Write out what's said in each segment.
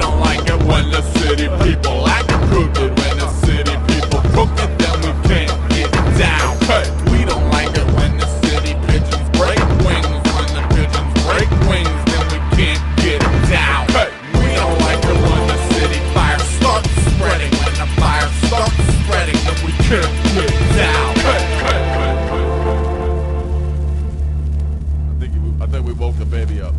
don't like it when the city people act crooked. When the city people crooked, then we can't get down. Hey, we don't like it when the city pigeons break wings. When the pigeons break wings, then we can't get down. Hey, we don't like it when the city fire starts spreading. When the fire starts spreading, then we can't get down. Hey, hey, hey, hey. I think we woke the baby up.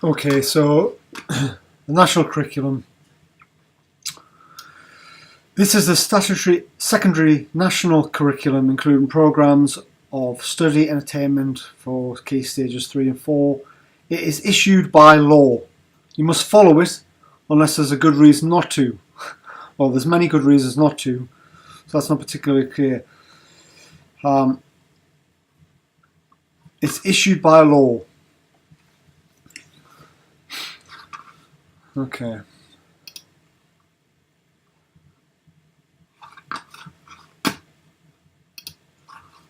Okay, so the national curriculum. This is the statutory secondary national curriculum, including programmes of study and attainment for key stages 3 and 4. It is issued by law. You must follow it unless there's a good reason not to. Well, there's many good reasons not to, so that's not particularly clear. It's issued by law. Okay.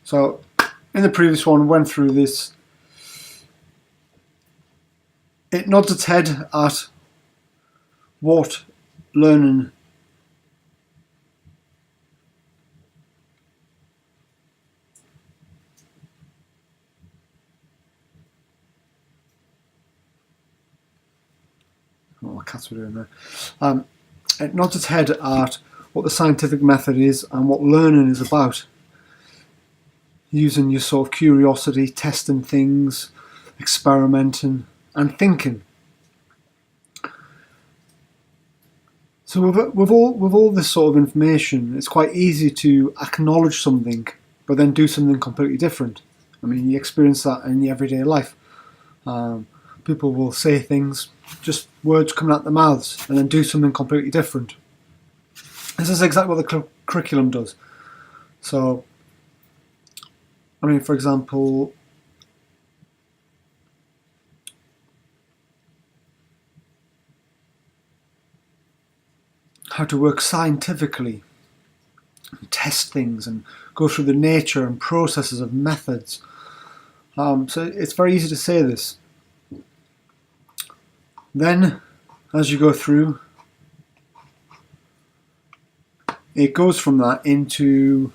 So, in the previous one, went through this. It nods its head at what learning cats were doing there. It nods its head at what the scientific method is and what learning is about. Using your sort of curiosity, testing things, experimenting and thinking. So with all this sort of information, it's quite easy to acknowledge something but then do something completely different. I mean, you experience that in your everyday life. People will say things, just words coming out their mouths, and then do something completely different. This is exactly what the curriculum does. So, I mean, for example, how to work scientifically, and test things, and go through the nature and processes of methods. So it's very easy to say this. Then, as you go through, it goes from that into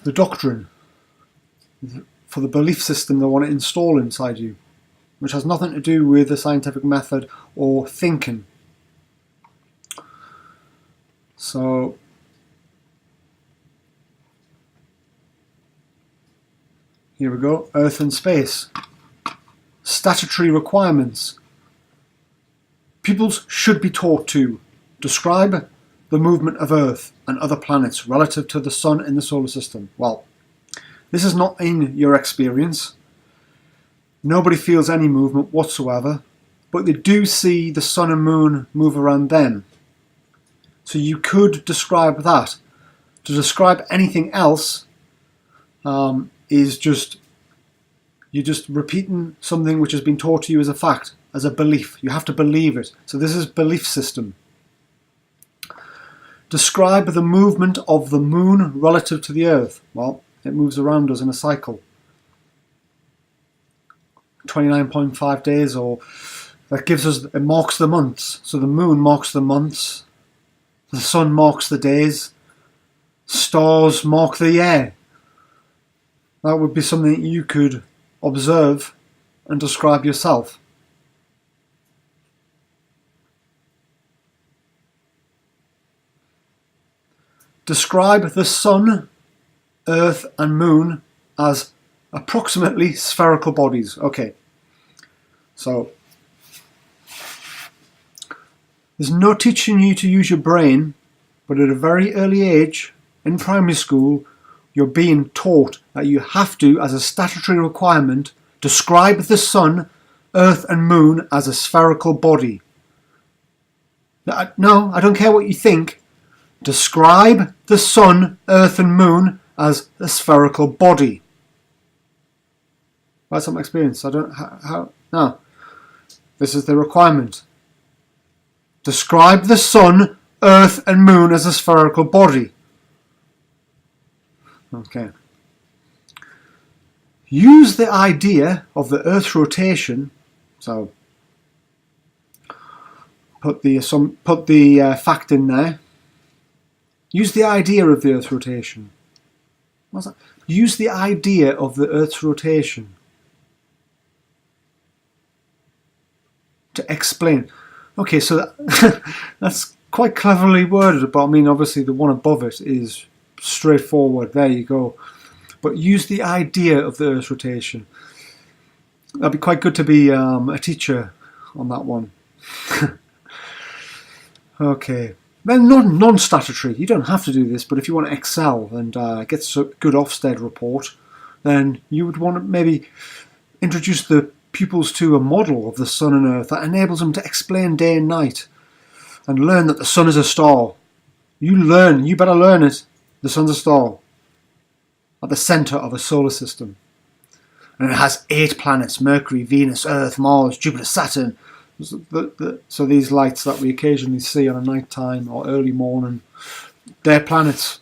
the doctrine for the belief system they want to install inside you, which has nothing to do with the scientific method or thinking. So, here we go, Earth and space. Statutory requirements. Pupils should be taught to describe the movement of Earth and other planets relative to the Sun in the solar system. Well, this is not in your experience. Nobody feels any movement whatsoever, but they do see the Sun and Moon move around them. So you could describe that. To describe anything else is just, you're just repeating something which has been taught to you as a fact, as a belief. You have to believe it. So this is belief system. Describe the movement of the moon relative to the Earth. Well, it moves around us in a cycle. 29.5 days, or that gives us, it marks the months. So the moon marks the months, the sun marks the days, stars mark the year. That would be something you could observe and describe yourself. Describe the Sun, Earth and Moon as approximately spherical bodies. Okay, so there's no teaching you to use your brain, but at a very early age, in primary school, you're being taught that you have to, as a statutory requirement, describe the Sun, Earth and Moon as a spherical body. No, I don't care what you think. Describe the sun, earth and moon as a spherical body. That's not my experience. I don't, how, no. This is the requirement. Describe the sun, earth and moon as a spherical body. Okay. Use the idea of the Earth's rotation. So put the fact in there. Use the idea of the Earth's rotation. What's that? Use the idea of the Earth's rotation to explain. Okay, so that's quite cleverly worded, but I mean, obviously the one above it is straightforward. There you go. But use the idea of the Earth's rotation. That'd be quite good to be a teacher on that one. Okay. Then non-statutory. You don't have to do this, but if you want to excel and get a good Ofsted report, then you would want to maybe introduce the pupils to a model of the sun and earth that enables them to explain day and night and learn that the sun is a star. You better learn it. The sun's a star at the centre of a solar system. And it has 8 planets: Mercury, Venus, Earth, Mars, Jupiter, Saturn. So these lights that we occasionally see on a night time or early morning, they're planets.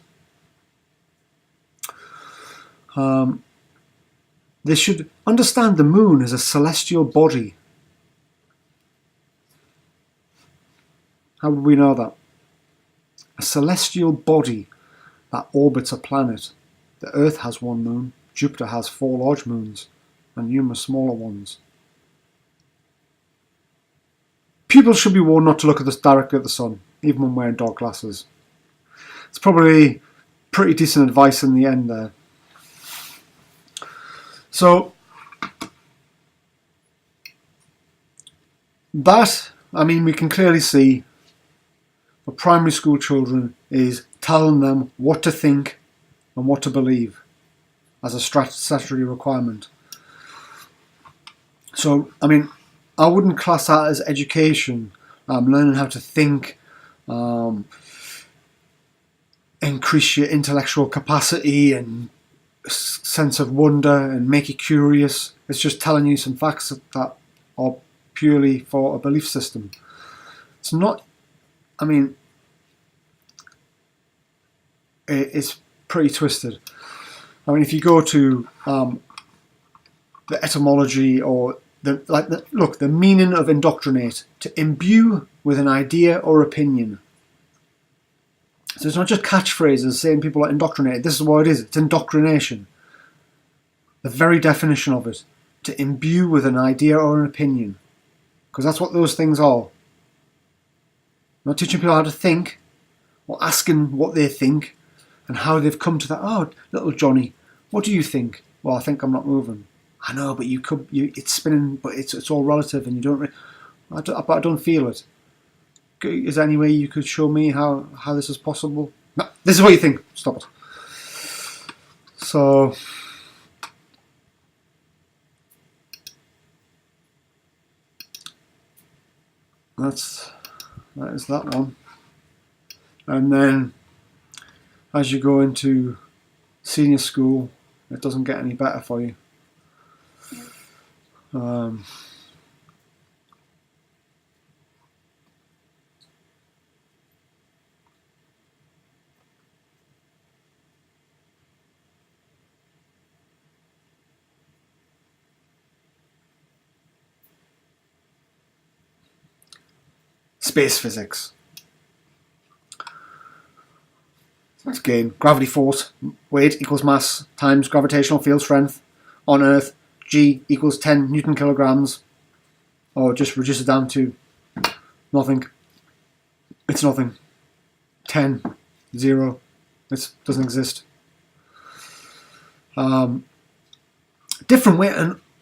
They should understand the moon as a celestial body. How would we know that? A celestial body that orbits a planet. The Earth has 1 moon, Jupiter has 4 large moons, and numerous smaller ones. Pupils should be warned not to look directly at the sun, even when wearing dark glasses. It's probably pretty decent advice in the end there. So, that, I mean, we can clearly see for primary school children is telling them what to think and what to believe as a statutory requirement. So, I mean, I wouldn't class that as education, learning how to think, increase your intellectual capacity and sense of wonder and make you curious. It's just telling you some facts that are purely for a belief system. It's not, I mean, it's pretty twisted. I mean, if you go to the etymology or the meaning of indoctrinate, to imbue with an idea or opinion. So it's not just catchphrases saying people are indoctrinated. This is what it is. It's indoctrination. The very definition of it. To imbue with an idea or an opinion. Because that's what those things are. Not teaching people how to think, or asking what they think, and how they've come to that. Oh, little Johnny, what do you think? Well, I think I'm not moving. I know, but it's spinning, but it's all relative, and you don't. But I don't feel it. Is there any way you could show me how this is possible? No, this is what you think. Stop it. So that is that one. And then as you go into senior school, it doesn't get any better for you. Space physics. Let's gain gravity force, weight equals mass times gravitational field strength on Earth. G equals 10 Newton kilograms, or just reduce it down to nothing. It's nothing. 10, 0. It doesn't exist. Different weight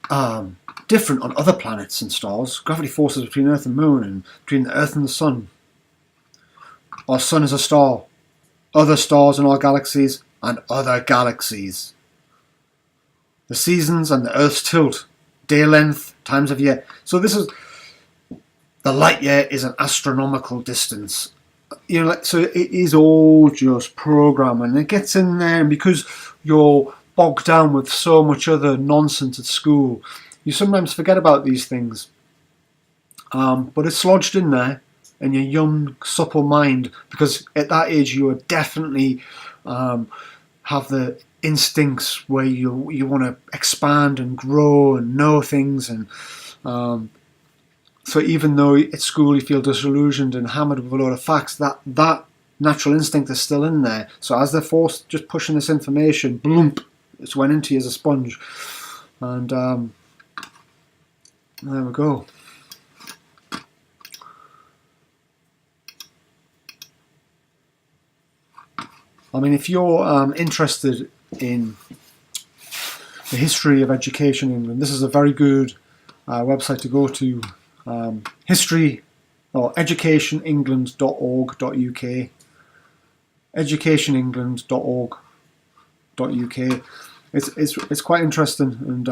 and different on other planets and stars. Gravity forces between Earth and Moon, and between the Earth and the Sun. Our Sun is a star. Other stars in our galaxies and other galaxies. The seasons and the Earth's tilt, day length, times of year. So this is the light year is an astronomical distance. You know, so it is all just programming. It gets in there, and because you're bogged down with so much other nonsense at school, you sometimes forget about these things. But it's lodged in there in your young, supple mind, because at that age you are definitely have the instincts where you want to expand and grow and know things, and so even though at school you feel disillusioned and hammered with a load of facts, that natural instinct is still in there. So as they're forced, just pushing this information, bloomp, it's went into you as a sponge, and there we go. I mean, if you're interested in the history of education in England, this is a very good website to go to. History or educationengland.org.uk. Educationengland.org.uk. It's quite interesting, and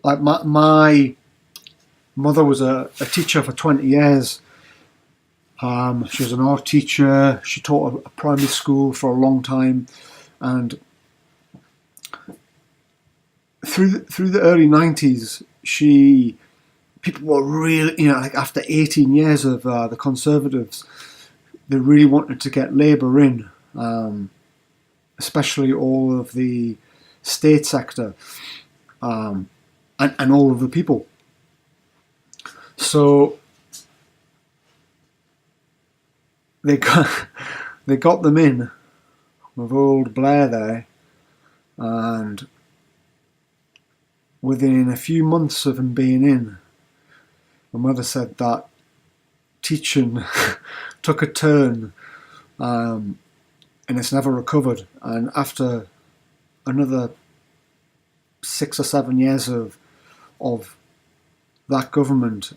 like my mother was a teacher for 20 years. She was an art teacher. She taught a primary school for a long time, and through the early 90s, people were really, like after 18 years of the Conservatives, they really wanted to get Labour in, especially all of the state sector, and all of the people. So they got them in with old Blair there, and within a few months of him being in, my mother said that teaching took a turn, and it's never recovered. And after another 6 or 7 years of that government,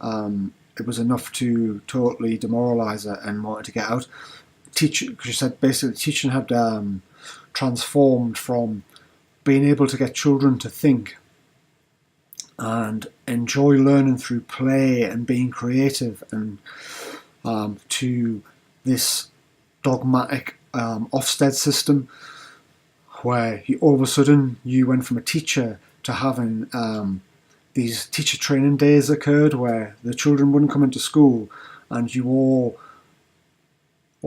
it was enough to totally demoralise her and wanted to get out. She said basically teaching had transformed from being able to get children to think and enjoy learning through play and being creative, and to this dogmatic Ofsted system where all of a sudden you went from a teacher to having these teacher training days occurred where the children wouldn't come into school, and you all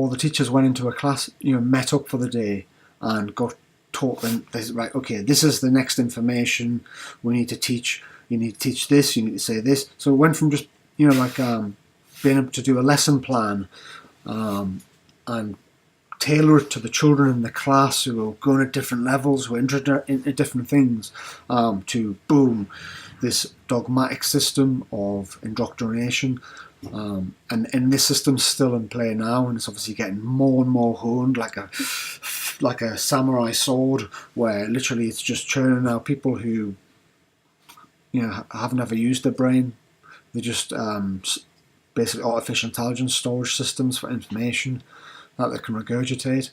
the teachers went into a class, met up for the day and got taught them, right, okay, this is the next information we need to teach. You need to teach this, you need to say this. So it went from just, being able to do a lesson plan and tailor it to the children in the class who are going at different levels, who are interested in different things, to boom, this dogmatic system of indoctrination. And this system's still in play now, and it's obviously getting more and more honed like a samurai sword, where literally it's just churning out people who haven't ever used their brain. They're just basically artificial intelligence storage systems for information that they can regurgitate.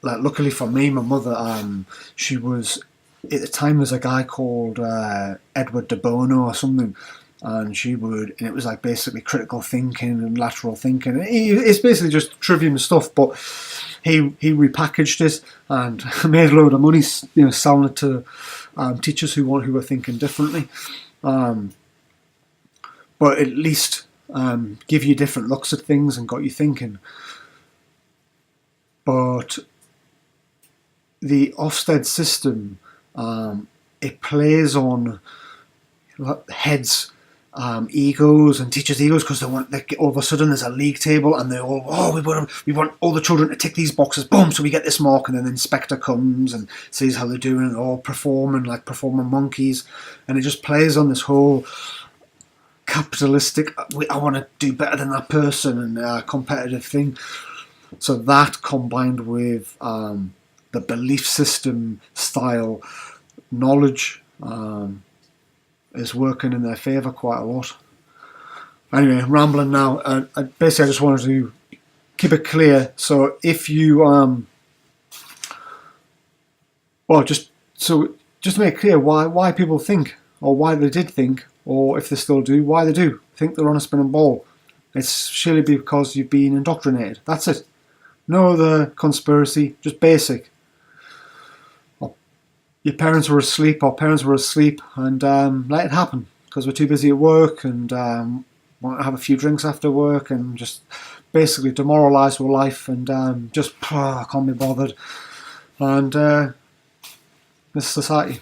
Luckily for me, my mother, she was, at the time there's a guy called Edward de Bono or something, and it was like basically critical thinking and lateral thinking. It's basically just trivium stuff, but he repackaged it and made a load of money, selling it to teachers who were thinking differently. But at least give you different looks at things and got you thinking. But the Ofsted system, it plays on heads' egos and teachers' egos, because all of a sudden there's a league table and they all, we want all the children to tick these boxes, boom, so we get this mark, and then the inspector comes and sees how they're doing and all performing monkeys, and it just plays on this whole capitalistic, I want to do better than that person, and competitive thing. So that combined with the belief system style knowledge is working in their favour quite a lot. Anyway, rambling now. I just wanted to keep it clear. So if you just to make it clear why people think, or why they did think, or if they still do, why they do think they're on a spinning ball. It's surely because you've been indoctrinated. That's it. No other conspiracy, just basic. Your parents were asleep, or parents were asleep, and let it happen because we're too busy at work and want to have a few drinks after work and just basically demoralised with life and just can't be bothered. And this society.